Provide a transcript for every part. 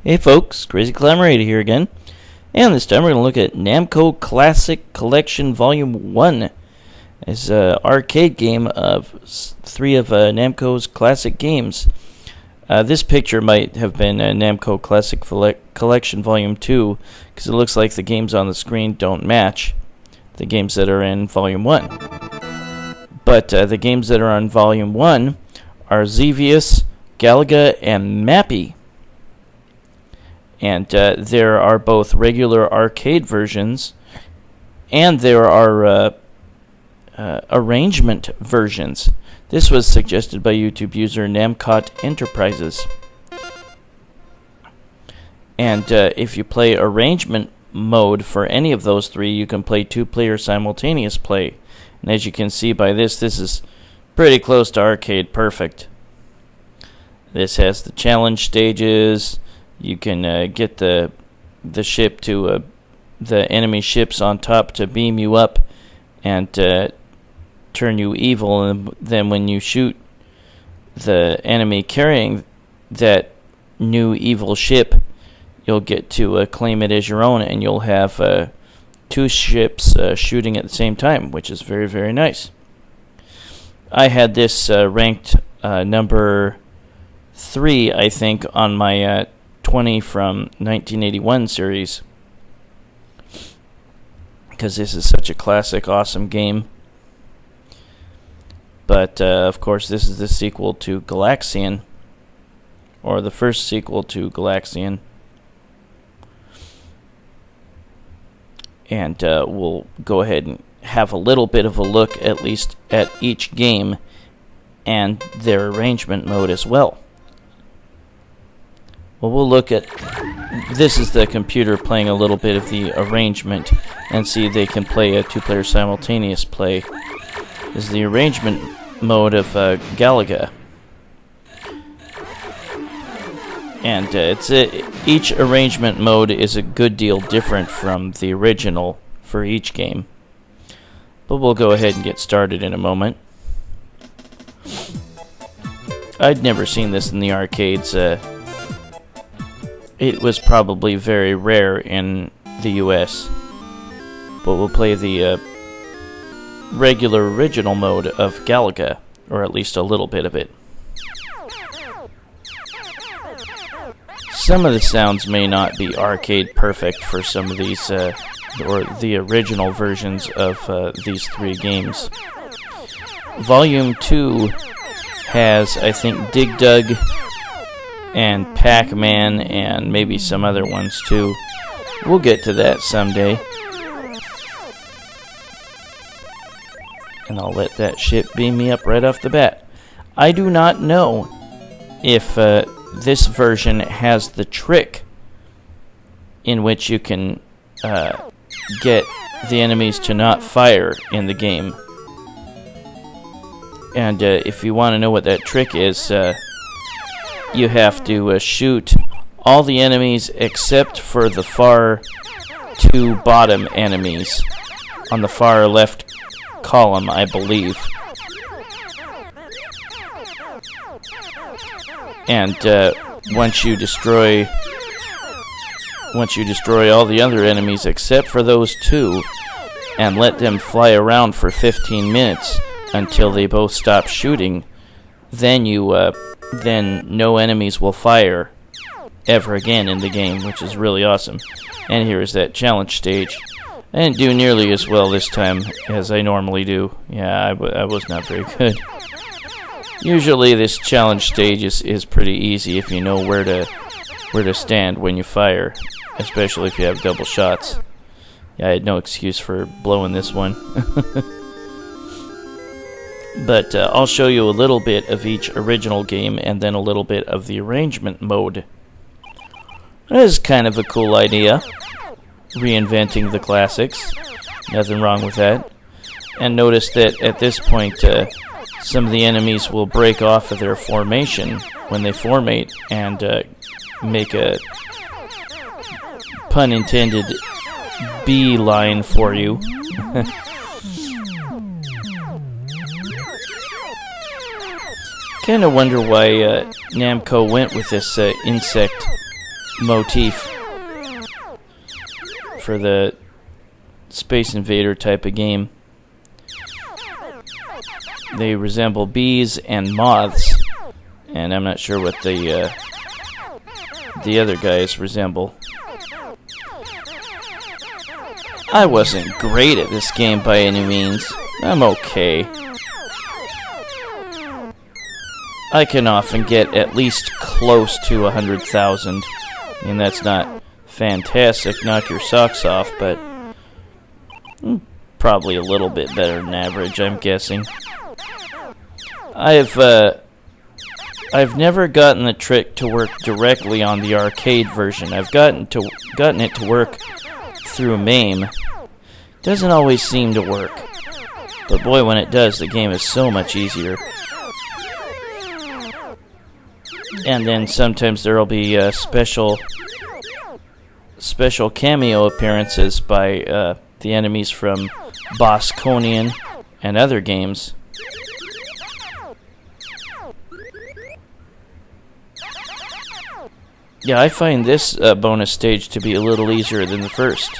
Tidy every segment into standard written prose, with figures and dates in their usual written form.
Hey folks, Crazy Clamerator here again, and this time we're going to look at Namco Classic Collection Volume 1. It's an arcade game of 3 of Namco's classic games. This picture might have been Namco Classic Collection Volume 2, because it looks like the games on the screen don't match the games that are in Volume 1. But the games that are on Volume 1 are XEVIOUS, Galaga, and MAPPY. And there are both regular arcade versions, and there are arrangement versions. This was suggested by YouTube user Namcotenterprises. And if you play arrangement mode for any of those 3, you can play 2-player simultaneous play. And as you can see by this is pretty close to arcade perfect. This has the challenge stages. You can get the ship to the enemy ships on top to beam you up and turn you evil, and then when you shoot the enemy carrying that new evil ship, you'll get to claim it as your own, and you'll have 2 ships shooting at the same time, which is very, very nice. I had this ranked number 3, I think, on my 20 from 1981 series, because this is such a classic, awesome game. But of course, this is the sequel to Galaxian, or the first sequel to Galaxian. And we'll go ahead and have a little bit of a look, at least, at each game and their arrangement mode as well. Well, we'll look at, this is the computer playing a little bit of the arrangement, and see they can play a 2-player simultaneous play. This is the arrangement mode of Galaga. And each arrangement mode is a good deal different from the original for each game. But we'll go ahead and get started in a moment. I'd never seen this in the arcades. It was probably very rare in the US. But we'll play the regular original mode of Galaga, or at least a little bit of it. Some of the sounds may not be arcade perfect for some of these, or the original versions of these 3 games. Volume 2 has, I think, Dig Dug and Pac-Man, and maybe some other ones too. We'll get to that someday. And I'll let that ship beam me up right off the bat. I do not know if this version has the trick in which you can get the enemies to not fire in the game. And if you want to know what that trick is, you have to shoot all the enemies except for the far 2 bottom enemies on the far left column, I believe. And once you destroy all the other enemies except for those 2, and let them fly around for 15 minutes until they both stop shooting, then no enemies will fire ever again in the game, which is really awesome. And here is that challenge stage. I didn't do nearly as well this time as I normally do. Yeah, I was not very good. Usually this challenge stage is pretty easy if you know where to stand when you fire, especially if you have double shots. Yeah, I had no excuse for blowing this one. But I'll show you a little bit of each original game and then a little bit of the arrangement mode. That is kind of a cool idea. Reinventing the classics. Nothing wrong with that. And notice that at this point, some of the enemies will break off of their formation when they formate and make a, pun intended, beeline for you. Kind of wonder why Namco went with this insect motif for the Space Invader type of game. They resemble bees and moths, and I'm not sure what the other guys resemble. I wasn't great at this game by any means. I'm okay. I can often get at least close to 100,000. I mean, that's not fantastic, knock your socks off, but probably a little bit better than average, I'm guessing. I've never gotten the trick to work directly on the arcade version. I've gotten it to work through MAME. Doesn't always seem to work, but boy, when it does, the game is so much easier. And then sometimes there will be special cameo appearances by the enemies from Bosconian and other games. Yeah, I find this bonus stage to be a little easier than the first,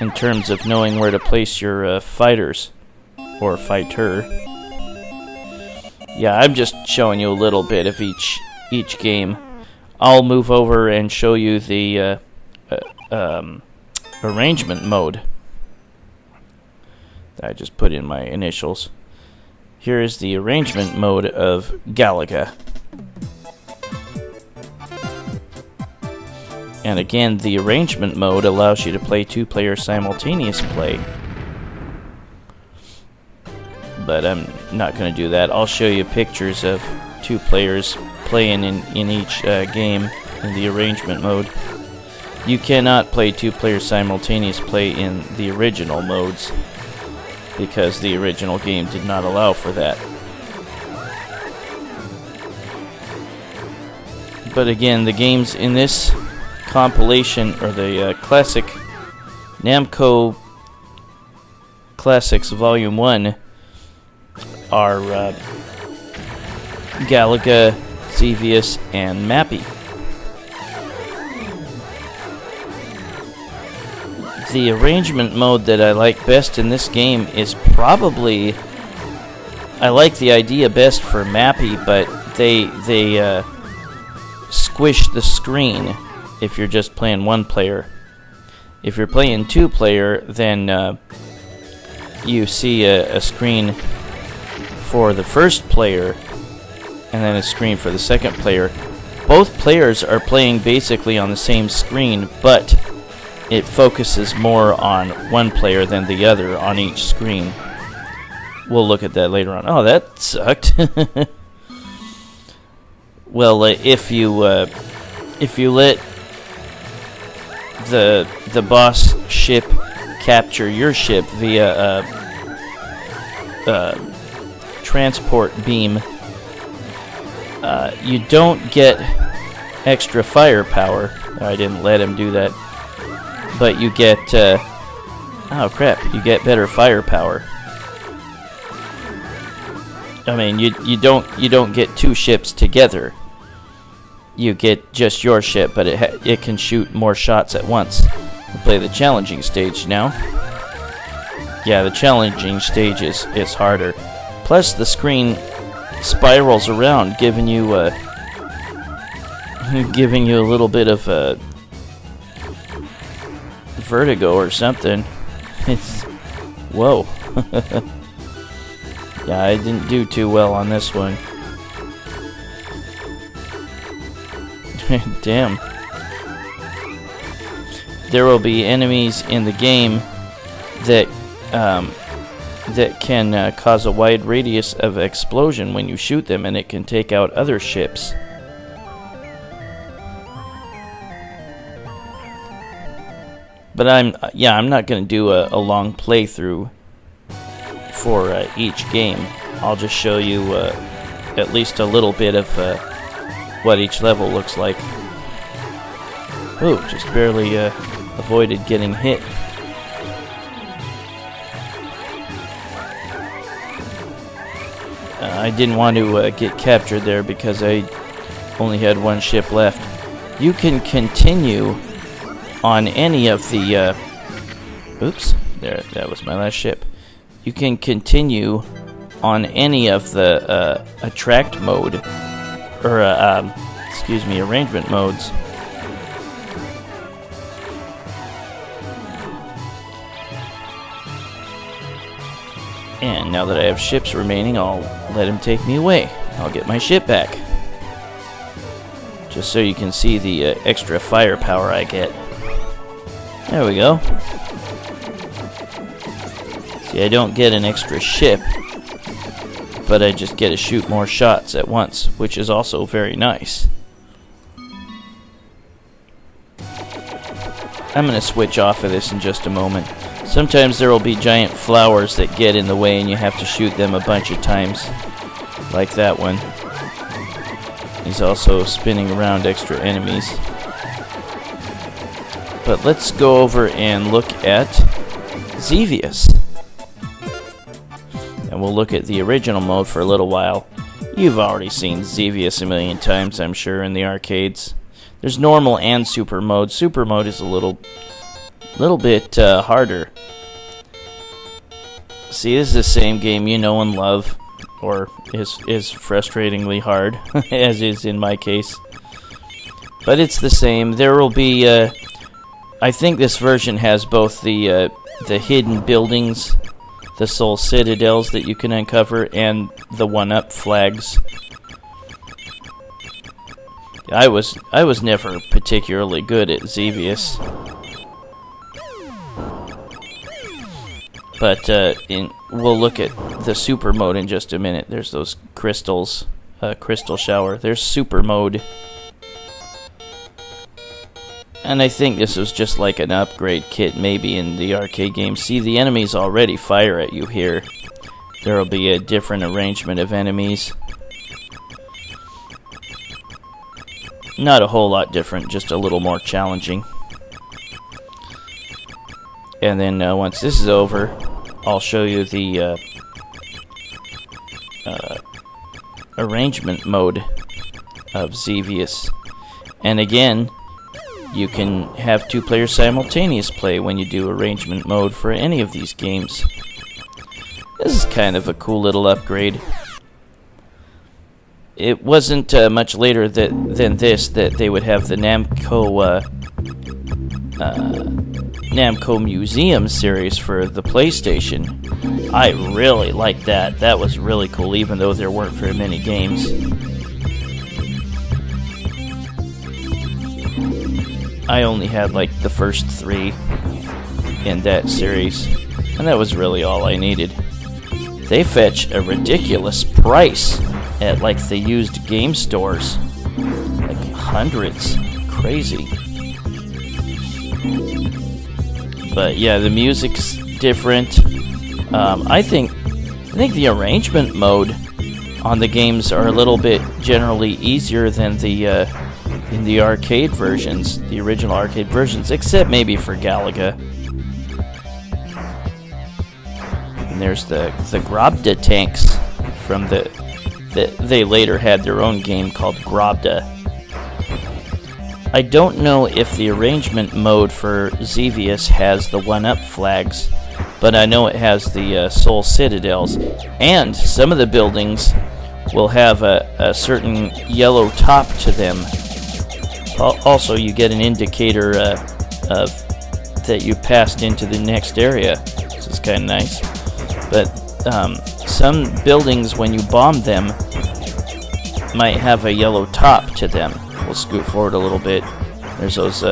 in terms of knowing where to place your fighters, or fighter. Yeah, I'm just showing you a little bit of each game. I'll move over and show you the arrangement mode. I just put in my initials. Here is the arrangement mode of Galaga. And again, the arrangement mode allows you to play two-player simultaneous play. But I'm not going to do that. I'll show you pictures of two players playing in each game in the arrangement mode. You cannot play two-player simultaneous play in the original modes, because the original game did not allow for that. But again, the games in this compilation, or the classic Namco Classics Volume 1, are Galaga, XEVIOUS, and MAPPY. The arrangement mode that I like best in this game is probably... I like the idea best for MAPPY, but they squish the screen if you're just playing one player. If you're playing two player, then you see a screen for the first player and then a screen for the second player. Both players are playing basically on the same screen, but it focuses more on one player than the other on each screen. We'll look at that later on. Oh, that sucked. Well, if you let the boss ship capture your ship via transport beam, you don't get extra firepower. I didn't let him do that, but you get oh crap, you get better firepower. I mean, you don't get two ships together. You get just your ship, but it can shoot more shots at once. We'll play the challenging stage now. Yeah, the challenging stage is harder. Plus, the screen spirals around, giving you a little bit of vertigo or something. It's whoa. Yeah, I didn't do too well on this one. Damn. There will be enemies in the game that can cause a wide radius of explosion when you shoot them, and it can take out other ships. But I'm not going to do a long playthrough for each game. I'll just show you at least a little bit of what each level looks like. Ooh, just barely avoided getting hit. I didn't want to get captured there because I only had one ship left. you can continue on any of the, oops, there, that was my last ship. You can continue on any of the attract mode, or excuse me, arrangement modes. And now that I have ships remaining, I'll let him take me away. I'll get my ship back. Just so you can see the extra firepower I get. There we go. See, I don't get an extra ship, but I just get to shoot more shots at once, which is also very nice. I'm going to switch off of this in just a moment. Sometimes there will be giant flowers that get in the way and you have to shoot them a bunch of times, like that one. He's also spinning around extra enemies. But let's go over and look at XEVIOUS. And we'll look at the original mode for a little while. You've already seen XEVIOUS a million times, I'm sure, in the arcades. There's normal and super mode. Super mode is a little bit harder. See, this is the same game you know and love, or is frustratingly hard, as is in my case. But it's the same. There will be, I think this version has both the hidden buildings, the Sol Citadels that you can uncover, and the one-up flags. I was never particularly good at XEVIOUS. But we'll look at the super mode in just a minute. There's those crystals, crystal shower. There's super mode. And I think this was just like an upgrade kit maybe in the arcade game. See, the enemies already fire at you here. There will be a different arrangement of enemies. Not a whole lot different, just a little more challenging. And then once this is over, I'll show you the arrangement mode of XEVIOUS. And again, you can have two players simultaneous play when you do arrangement mode for any of these games. This is kind of a cool little upgrade. It wasn't much later than this that they would have the Namco Museum series for the PlayStation. I really liked that. That was really cool, even though there weren't very many games. I only had like the first 3 in that series, and that was really all I needed. They fetch a ridiculous price at like the used game stores. Like hundreds. Crazy. But yeah, the music's different. I think the arrangement mode on the games are a little bit generally easier than the in the arcade versions, the original arcade versions, except maybe for Galaga. And there's the Grobda tanks from they later had their own game called Grobda. I don't know if the arrangement mode for XEVIOUS has the one-up flags, but I know it has the Sol Citadels, and some of the buildings will have a certain yellow top to them. Also, you get an indicator of that you passed into the next area, which is kind of nice. But some buildings, when you bomb them, might have a yellow top to them. We'll scoot forward a little bit. There's those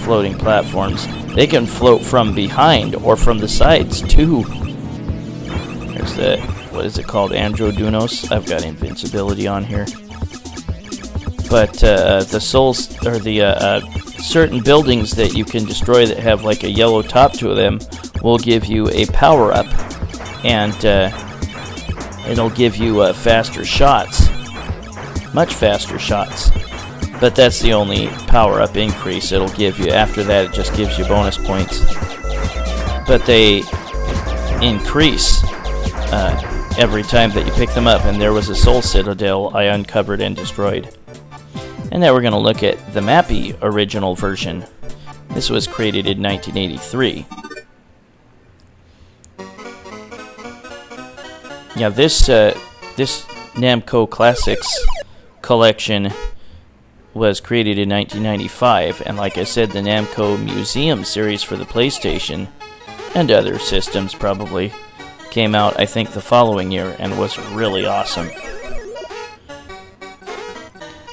floating platforms. They can float from behind or from the sides too. There's the, what is it called, Androdunos? I've got invincibility on here. But the souls, or the certain buildings that you can destroy that have like a yellow top to them will give you a power-up, and it'll give you faster shots, much faster shots. But that's the only power-up increase it'll give you. After that, it just gives you bonus points. But they increase every time that you pick them up, and there was a Sol Citadel I uncovered and destroyed. And now we're going to look at the Mappy original version. This was created in 1983. Yeah, this Namco Classics collection was created in 1995, and like I said, the Namco Museum series for the PlayStation and other systems probably came out, I think, the following year and was really awesome.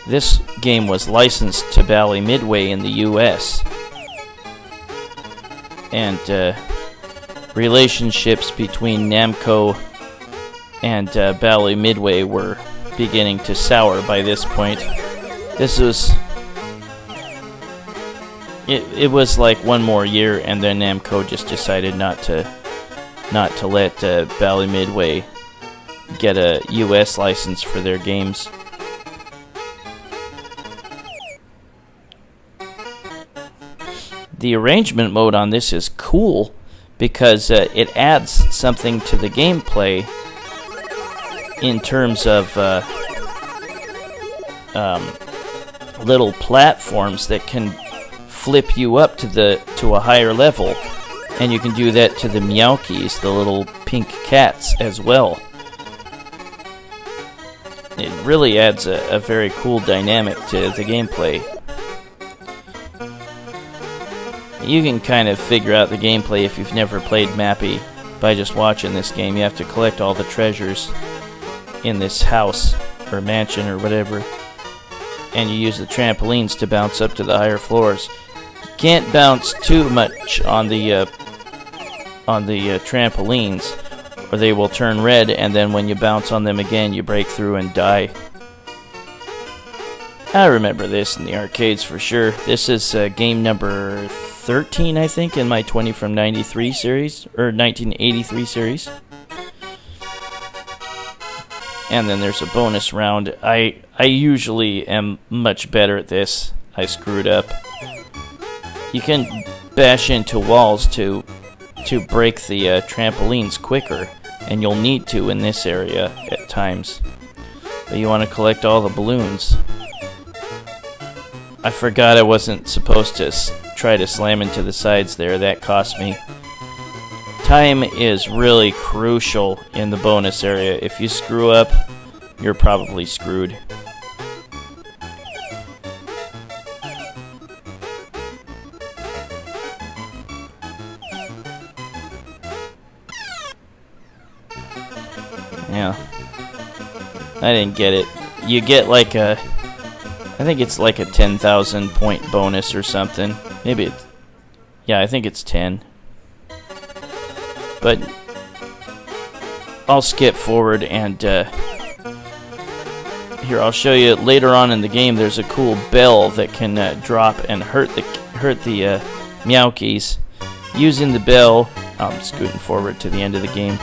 This game was licensed to Bally Midway in the US, and relationships between Namco and Bally Midway were beginning to sour by this point. This was... It was like one more year, and then Namco just decided not to let Bally Midway get a US license for their games. The arrangement mode on this is cool because it adds something to the gameplay in terms of little platforms that can flip you up to a higher level, and you can do that to the Meowkies, the little pink cats, as well. It really adds a very cool dynamic to the gameplay. You can kind of figure out the gameplay if you've never played Mappy by just watching this game. You have to collect all the treasures in this house or mansion or whatever, and you use the trampolines to bounce up to the higher floors. You can't bounce too much on the trampolines, or they will turn red, and then when you bounce on them again, you break through and die. I remember this in the arcades for sure. This is game number 13, I think, in my 20 from 93 series, or 1983 series. And then there's a bonus round. I usually am much better at this. I screwed up. You can bash into walls to break the trampolines quicker, and you'll need to in this area at times. But you want to collect all the balloons. I forgot I wasn't supposed to try to slam into the sides there. That cost me. Time is really crucial in the bonus area. If you screw up, you're probably screwed. Yeah. I didn't get it. You get like a... I think it's like a 10,000 point bonus or something. Maybe it's... Yeah, I think it's 10. But I'll skip forward and here I'll show you later on in the game. There's a cool bell that can drop and hurt the Meowkies. Using the bell, I'm scooting forward to the end of the game.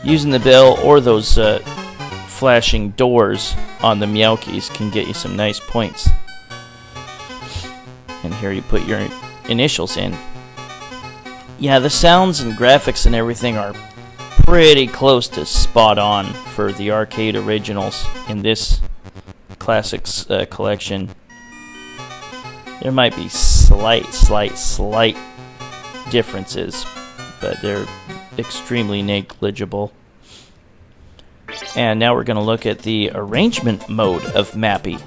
Using the bell or those flashing doors on the Meowkies can get you some nice points. And here you put your initials in. Yeah, the sounds and graphics and everything are pretty close to spot on for the arcade originals in this Classics collection. There might be slight differences, but they're extremely negligible. And now we're going to look at the arrangement mode of Mappy.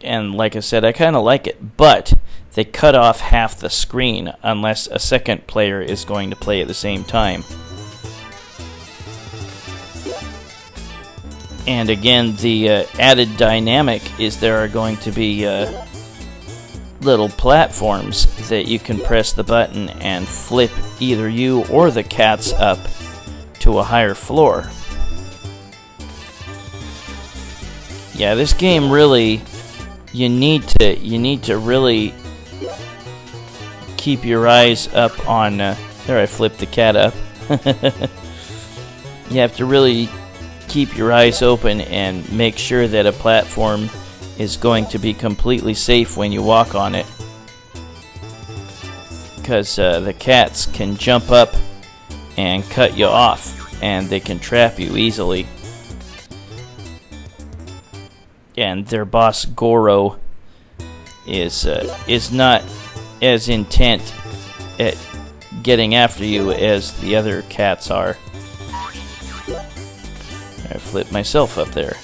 And like I said, I kind of like it, but they cut off half the screen unless a second player is going to play at the same time. And again, the added dynamic is there are going to be little platforms that you can press the button and flip either you or the cats up to a higher floor. Yeah, this game really, you need to really keep your eyes up on, there I flipped the cat up. You have to really keep your eyes open and make sure that a platform is going to be completely safe when you walk on it. Because the cats can jump up and cut you off, and they can trap you easily. and their boss Goro is not as intent at getting after you as the other cats are. I flipped myself up there.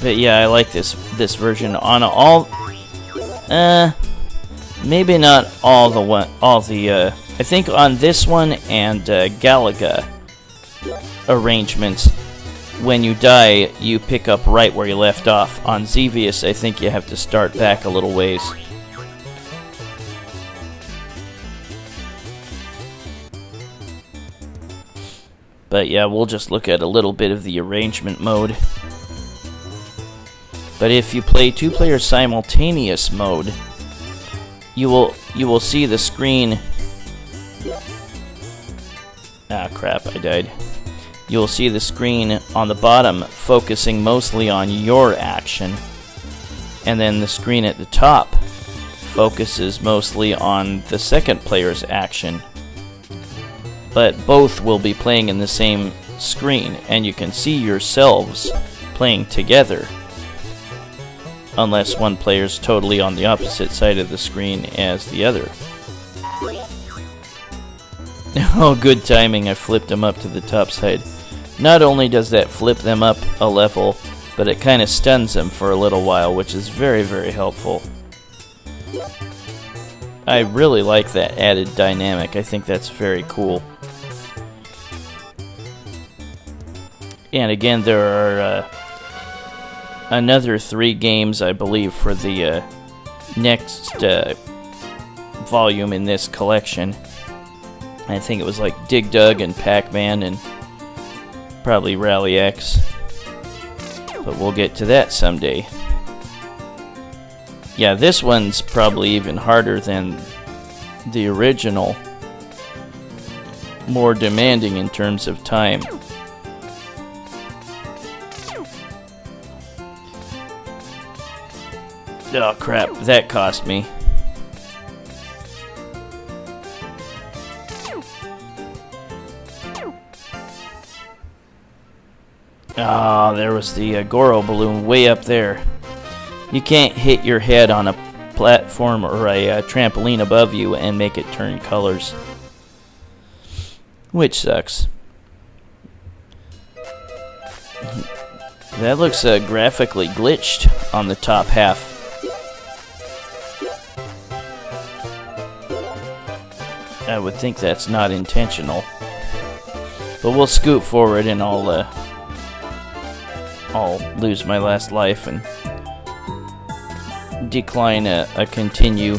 But yeah, I like this version on all. Maybe not all the I think on this one and Galaga arrangements, when you die, you pick up right where you left off. On XEVIOUS, I think you have to start back a little ways. But yeah, we'll just look at a little bit of the arrangement mode. But if you play two-player simultaneous mode, you will see the screen. Ah, crap, I died. You'll see the screen on the bottom focusing mostly on your action, and then the screen at the top focuses mostly on the second player's action. But both will be playing in the same screen, and you can see yourselves playing together, unless one player's totally on the opposite side of the screen as the other. Oh, good timing, I flipped them up to the top side. Not only does that flip them up a level, but it kind of stuns them for a little while, which is very, very helpful. I really like that added dynamic. I think that's very cool. And again, there are another 3 games, I believe, for the next volume in this collection. I think it was like Dig Dug and Pac-Man and probably Rally X. But we'll get to that someday. Yeah, this one's probably even harder than the original. More demanding in terms of time. Oh crap, that cost me. Ah, there was the Goro balloon way up there. You can't hit your head on a platform or a trampoline above you and make it turn colors. Which sucks. That looks graphically glitched on the top half. I would think that's not intentional. But we'll scoot forward and I'll lose my last life and decline a continue.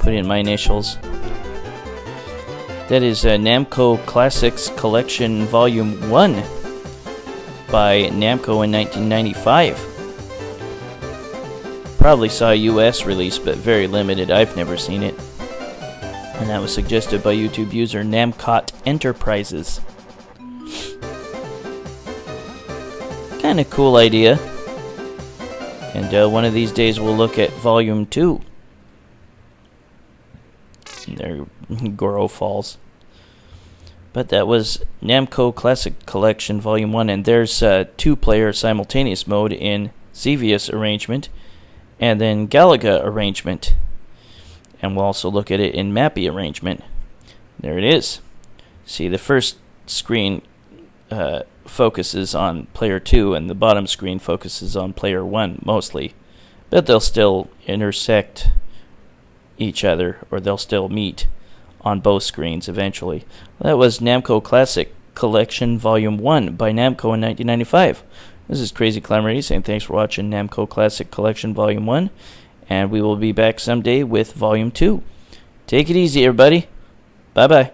Put in my initials. That is Namco Classics Collection Volume 1 by Namco in 1995. Probably saw a US release, but very limited. I've never seen it. And that was suggested by YouTube user Namcotenterprises. Kind of cool idea. And one of these days we'll look at Volume 2. And there Goro falls. But that was Namco Classic Collection Volume 1. And there's two-player simultaneous mode in XEVIOUS arrangement. And then Galaga arrangement. And we'll also look at it in Mappy arrangement. There it is. See, the first screen focuses on player 2, and the bottom screen focuses on player 1 mostly. But they'll still intersect each other, or they'll still meet on both screens eventually. That was Namco Classic Collection Volume 1 by Namco in 1995. This is Crazy Clamority saying thanks for watching Namco Classic Collection Volume 1. And we will be back someday with Volume 2. Take it easy, everybody. Bye-bye.